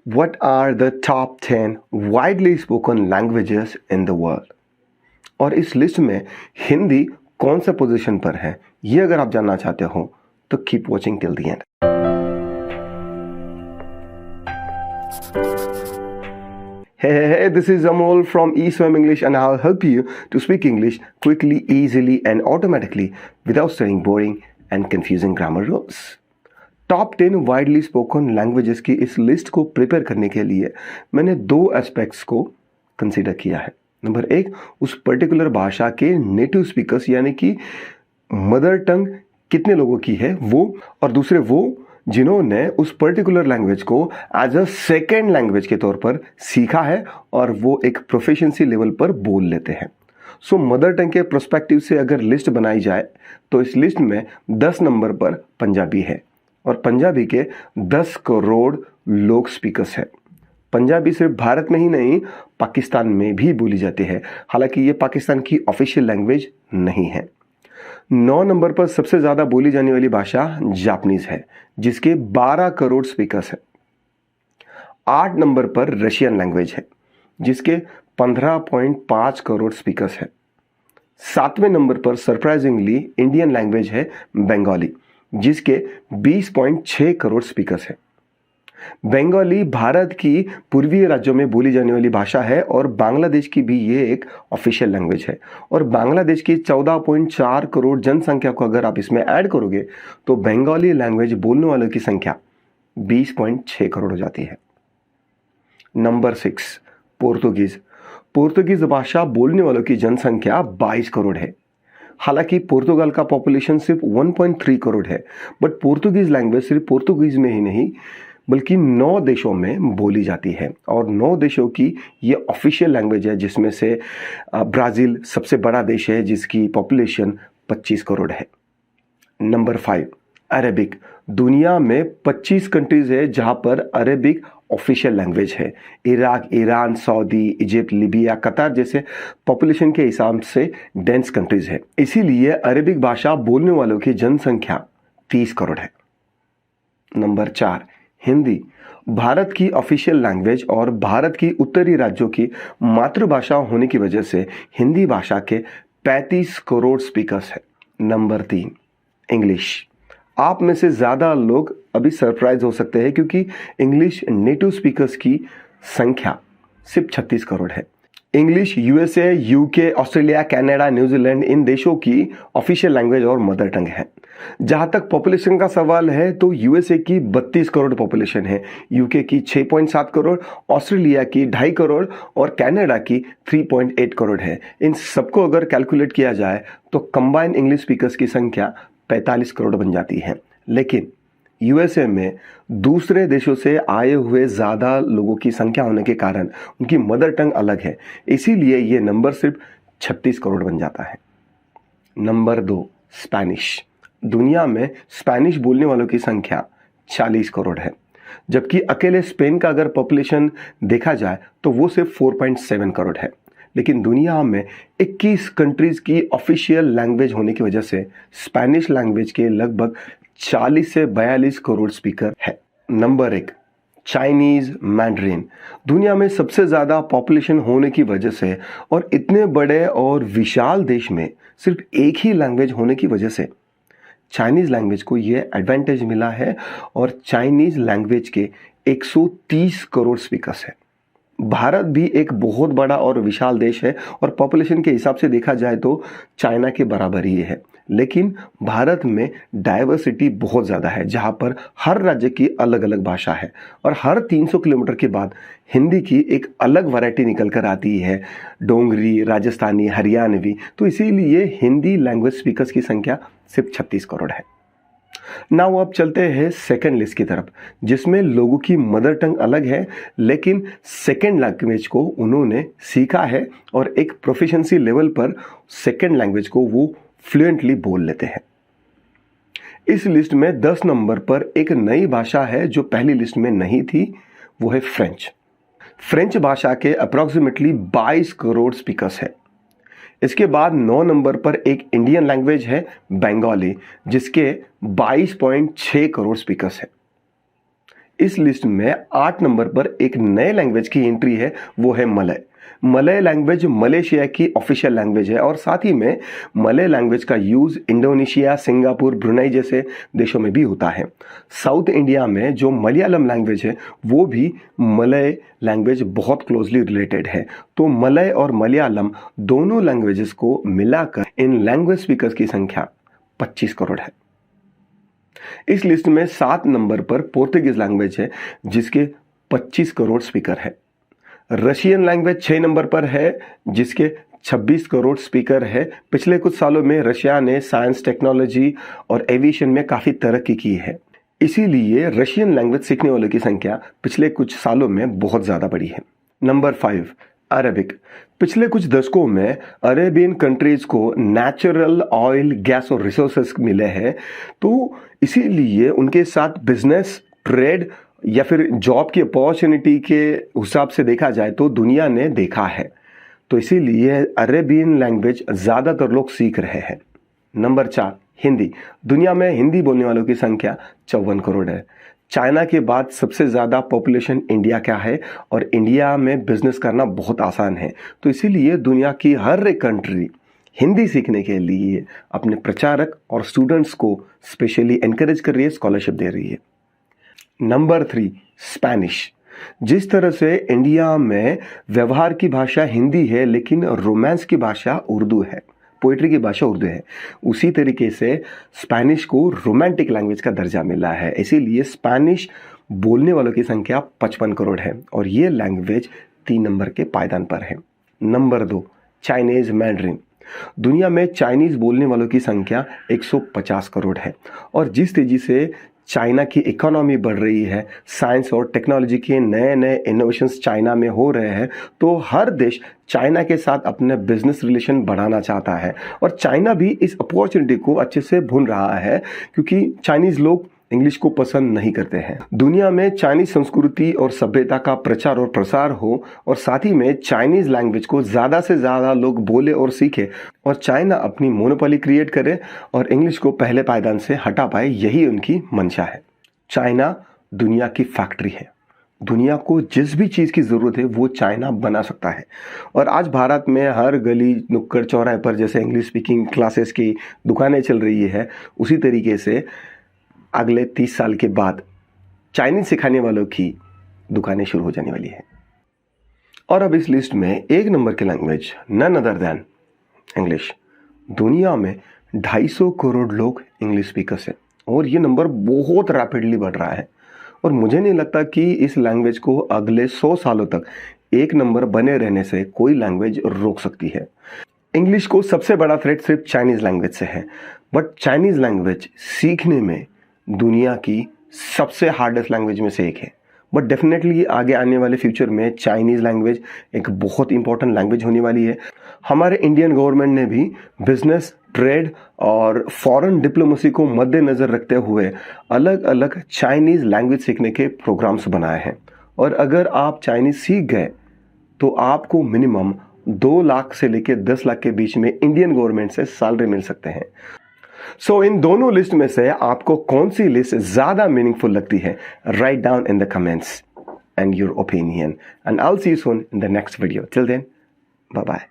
What are the top 10 widely spoken languages in the world? और इस list में हिंदी कौन सा पोजीशन पर है, ये अगर आप जानना चाहते हो तो keep watching till the end. Hey, this is Amol from eSwim English and I'll help you to speak English quickly, easily and automatically without studying boring and confusing grammar rules. Top 10 widely spoken languages की इस list को prepare करने के लिए मैंने दो aspects को consider किया है। नंबर एक, उस पर्टिकुलर भाषा के नेटिव स्पीकर्स यानी कि मदर टंग कितने लोगों की है वो, और दूसरे वो जिन्होंने उस पर्टिकुलर लैंग्वेज को एज अ सेकेंड लैंग्वेज के तौर पर सीखा है और वो एक प्रोफिशिएंसी लेवल पर बोल लेते हैं। सो मदर टंग के पर्सपेक्टिव से अगर लिस्ट बनाई जाए तो इस लिस्ट में 10 नंबर पर पंजाबी है और पंजाबी के 10 करोड़ लोग स्पीकर्स हैं। पंजाबी सिर्फ भारत में ही नहीं, पाकिस्तान में भी बोली जाती है, हालांकि ये पाकिस्तान की ऑफिशियल लैंग्वेज नहीं है। 9 नंबर पर सबसे ज़्यादा बोली जाने वाली भाषा जापानीज है, जिसके 12 करोड़ स्पीकर्स हैं। 8 नंबर पर रशियन लैंग्वेज है, जिसके 15.5 करोड़ स्पीकर्स हैं। 7वें नंबर पर सरप्राइजिंगली इंडियन लैंग्वेज है बंगाली, जिसके 20.6 करोड़ स्पीकर्स हैं। बंगाली भारत की पूर्वीय राज्यों में बोली जाने वाली भाषा है और बांग्लादेश की भी ये एक ऑफिशियल लैंग्वेज है। और बांग्लादेश की 14.4 करोड़ जनसंख्या को अगर आप इसमें ऐड करोगे तो बंगाली लैंग्वेज बोलने वालों की संख्या 20.6 करोड़ हो जाती है। नंबर 6, पोर्तुगीज। पोर्तुगीज भाषा बोलने वालों की जनसंख्या 22 करोड़ है। हालांकि पोर्तुगाल का पॉपुलेशन सिर्फ 1.3 करोड़ है, बट पोर्तुगीज लैंग्वेज सिर्फ पोर्तुगीज में ही नहीं बल्कि 9 देशों में बोली जाती है और 9 देशों की ये ऑफिशियल लैंग्वेज है, जिसमें से ब्राज़ील सबसे बड़ा देश है जिसकी पॉपुलेशन 25 करोड़ है। Number 5, Arabic. दुनिया में 25 कंट्रीज है जहां पर अरेबिक ऑफिशियल लैंग्वेज है। Iraq, Iran, Saudi, Egypt, Libya, कतार जैसे पॉपुलेशन के हिसाब से डेंस कंट्रीज है, इसीलिए अरेबिक भाषा बोलने वालों की जनसंख्या 30 करोड़ है। नंबर 4, हिंदी। भारत की ऑफिशियल लैंग्वेज और भारत की उत्तरी राज्यों की मातृभाषा होने की वजह से हिंदी भाषा के 35 करोड़ स्पीकर्स हैं। Number 3, English. आप में से ज़्यादा लोग अभी सरप्राइज हो सकते हैं क्योंकि इंग्लिश नेटिव स्पीकर्स की संख्या सिर्फ 36 करोड़ है। English USA, UK, Australia, Canada, New Zealand इन देशों की ऑफिशियल लैंग्वेज और मदर टंग है। जहां तक पॉपुलेशन का सवाल है तो यूएसए की 32 करोड़ पॉपुलेशन है, यूके की 6.7 करोड़, ऑस्ट्रेलिया की 2.5 करोड़ और कनाडा की 3.8 करोड़ है। इन सबको अगर कैलकुलेट किया जाए तो कंबाइंड इंग्लिश स्पीकर्स की संख्या 45 करोड़ बन जाती है। लेकिन यूएसए में दूसरे देशों से आए हुए ज़्यादा लोगों की संख्या होने के कारण उनकी मदर टंग अलग है, इसीलिए ये नंबर सिर्फ 36 करोड़ बन जाता है। Number 2, Spanish. दुनिया में स्पेनिश बोलने वालों की संख्या 40 करोड़ है, जबकि अकेले स्पेन का अगर पॉपुलेशन देखा जाए तो वो सिर्फ 4.7 करोड़ है। लेकिन दुनिया में 21 कंट्रीज की ऑफिशियल लैंग्वेज होने की वजह से स्पेनिश लैंग्वेज के लगभग 40 से 42 करोड़ स्पीकर है। Number 1, Chinese Mandarin. दुनिया में सबसे ज़्यादा पॉपुलेशन होने की वजह से और इतने बड़े और विशाल देश में सिर्फ एक ही लैंग्वेज होने की वजह से चाइनीज लैंग्वेज को ये एडवांटेज मिला है और चाइनीज लैंग्वेज के 130 करोड़ स्पीकर्स हैं। भारत भी एक बहुत बड़ा और विशाल देश है और पॉपुलेशन के हिसाब से देखा जाए तो चाइना के बराबर ही है, लेकिन भारत में डाइवर्सिटी बहुत ज़्यादा है, जहाँ पर हर राज्य की अलग अलग भाषा है और हर 300 किलोमीटर के बाद हिंदी की एक अलग वैरायटी निकल कर आती है, डोंगरी, राजस्थानी, हरियाणवी। तो इसीलिए हिंदी लैंग्वेज स्पीकर्स की संख्या सिर्फ 36 करोड़ है। नाउ अब चलते हैं सेकेंड लिस्ट की तरफ, जिसमें लोगों की मदर टंग अलग है लेकिन सेकेंड लैंग्वेज को उन्होंने सीखा है और एक प्रोफिशिएंसी लेवल पर सेकेंड लैंग्वेज को वो फ्लुएंटली बोल लेते हैं। इस लिस्ट में 10 नंबर पर एक नई भाषा है जो पहली लिस्ट में नहीं थी, वो है फ्रेंच। फ्रेंच भाषा के अप्रॉक्सीमेटली 22 करोड़ स्पीकर्स हैं। इसके बाद 9 नंबर पर एक इंडियन लैंग्वेज है बंगाली, जिसके 22.6 करोड़ स्पीकर्स हैं। इस लिस्ट में 8 नंबर पर एक नए लैंग्वेज की एंट्री है, वो है मलय। मलय लैंग्वेज मलेशिया की ऑफिशियल लैंग्वेज है और साथ ही में मलय लैंग्वेज का यूज इंडोनेशिया, सिंगापुर, ब्रुनई जैसे देशों में भी होता है। साउथ इंडिया में जो मलयालम लैंग्वेज है वो भी मलय लैंग्वेज बहुत क्लोजली रिलेटेड है। तो मलय और मलयालम दोनों लैंग्वेजेस को मिलाकर इन लैंग्वेज स्पीकर्स की संख्या 25 करोड़ है। इस लिस्ट में 7 नंबर पर पोर्तुगीज लैंग्वेज है जिसके 25 करोड़ स्पीकर है। रशियन लैंग्वेज 6 नंबर पर है जिसके 26 करोड़ स्पीकर है। पिछले कुछ सालों में रशिया ने साइंस, टेक्नोलॉजी और एविएशन में काफी तरक्की की है, इसीलिए रशियन लैंग्वेज सीखने वालों की संख्या पिछले कुछ सालों में बहुत ज्यादा बढ़ी है। Number 5 Arabic. पिछले कुछ दशकों में अरेबियन कंट्रीज को नेचुरल ऑयल, गैस और रिसोर्सेस मिले हैं, तो इसीलिए उनके साथ बिजनेस, ट्रेड या फिर जॉब की अपॉर्चुनिटी के हिसाब से देखा जाए तो दुनिया ने देखा है, तो इसीलिए अरेबियन लैंग्वेज ज़्यादातर लोग सीख रहे हैं। नंबर 4 हिंदी। दुनिया में हिंदी बोलने वालों की संख्या 54 करोड़ है। चाइना के बाद सबसे ज़्यादा पॉपुलेशन इंडिया का है और इंडिया में बिजनेस करना बहुत आसान है, तो इसीलिए दुनिया की हर एक कंट्री हिंदी सीखने के लिए अपने प्रचारक और स्टूडेंट्स को स्पेशली एनकरेज कर रही है, स्कॉलरशिप दे रही है। Number 3 Spanish. जिस तरह से इंडिया में व्यवहार की भाषा हिंदी है लेकिन रोमांस की भाषा उर्दू है, पोइट्री की भाषा उर्दू है, उसी तरीके से स्पेनिश को रोमांटिक लैंग्वेज का दर्जा मिला है, इसीलिए स्पेनिश बोलने वालों की संख्या 55 करोड़ है और ये लैंग्वेज 3 नंबर के पायदान पर है। Number 2 Chinese mandarin. दुनिया में चाइनीज बोलने वालों की संख्या 150 करोड़ है और जिस तेजी से चाइना की इकोनॉमी बढ़ रही है, साइंस और टेक्नोलॉजी के नए नए इनोवेशंस चाइना में हो रहे हैं, तो हर देश चाइना के साथ अपने बिजनेस रिलेशन बढ़ाना चाहता है और चाइना भी इस अपॉर्चुनिटी को अच्छे से भून रहा है क्योंकि चाइनीज लोग इंग्लिश को पसंद नहीं करते हैं। दुनिया में चाइनीज संस्कृति और सभ्यता का प्रचार और प्रसार हो और साथ ही में चाइनीज लैंग्वेज को ज़्यादा से ज़्यादा लोग बोले और सीखे और चाइना अपनी मोनोपोली क्रिएट करे और इंग्लिश को पहले पायदान से हटा पाए, यही उनकी मंशा है। चाइना दुनिया की फैक्ट्री है, दुनिया को जिस भी चीज़ की ज़रूरत है वो चाइना बना सकता है और आज भारत में हर गली नुक्कड़ चौराहे पर जैसे इंग्लिश स्पीकिंग क्लासेस की दुकानें चल रही है, उसी तरीके से अगले 30 साल के बाद चाइनीज सिखाने वालों की दुकानें शुरू हो जाने वाली है। और अब इस लिस्ट में 1 नंबर की language none other than English. दुनिया में 250 करोड़ लोग इंग्लिश स्पीकर्स हैं और ये नंबर बहुत रैपिडली बढ़ रहा है और मुझे नहीं लगता कि इस लैंग्वेज को अगले 100 सालों तक 1 नंबर बने रहने से कोई लैंग्वेज रोक सकती है। इंग्लिश को सबसे बड़ा थ्रेट सिर्फ चाइनीज लैंग्वेज से है, बट चाइनीज लैंग्वेज सीखने में दुनिया की सबसे हार्डेस्ट लैंग्वेज में से एक है, बट डेफिनेटली आगे आने वाले फ्यूचर में चाइनीज लैंग्वेज एक बहुत इंपॉर्टेंट लैंग्वेज होने वाली है। हमारे इंडियन गवर्नमेंट ने भी बिजनेस, ट्रेड और फॉरेन डिप्लोमेसी को मद्देनजर रखते हुए अलग अलग चाइनीज लैंग्वेज सीखने के प्रोग्राम्स बनाए हैं और अगर आप चाइनीज सीख गए तो आपको मिनिमम 2 लाख से लेकर 10 लाख के बीच में इंडियन गवर्नमेंट से सैलरी मिल सकते हैं। सो इन दोनों लिस्ट में से आपको कौन सी लिस्ट ज्यादा मीनिंगफुल लगती है? Write down in the comments and your opinion and I will see you soon in the next video. Till then, bye bye.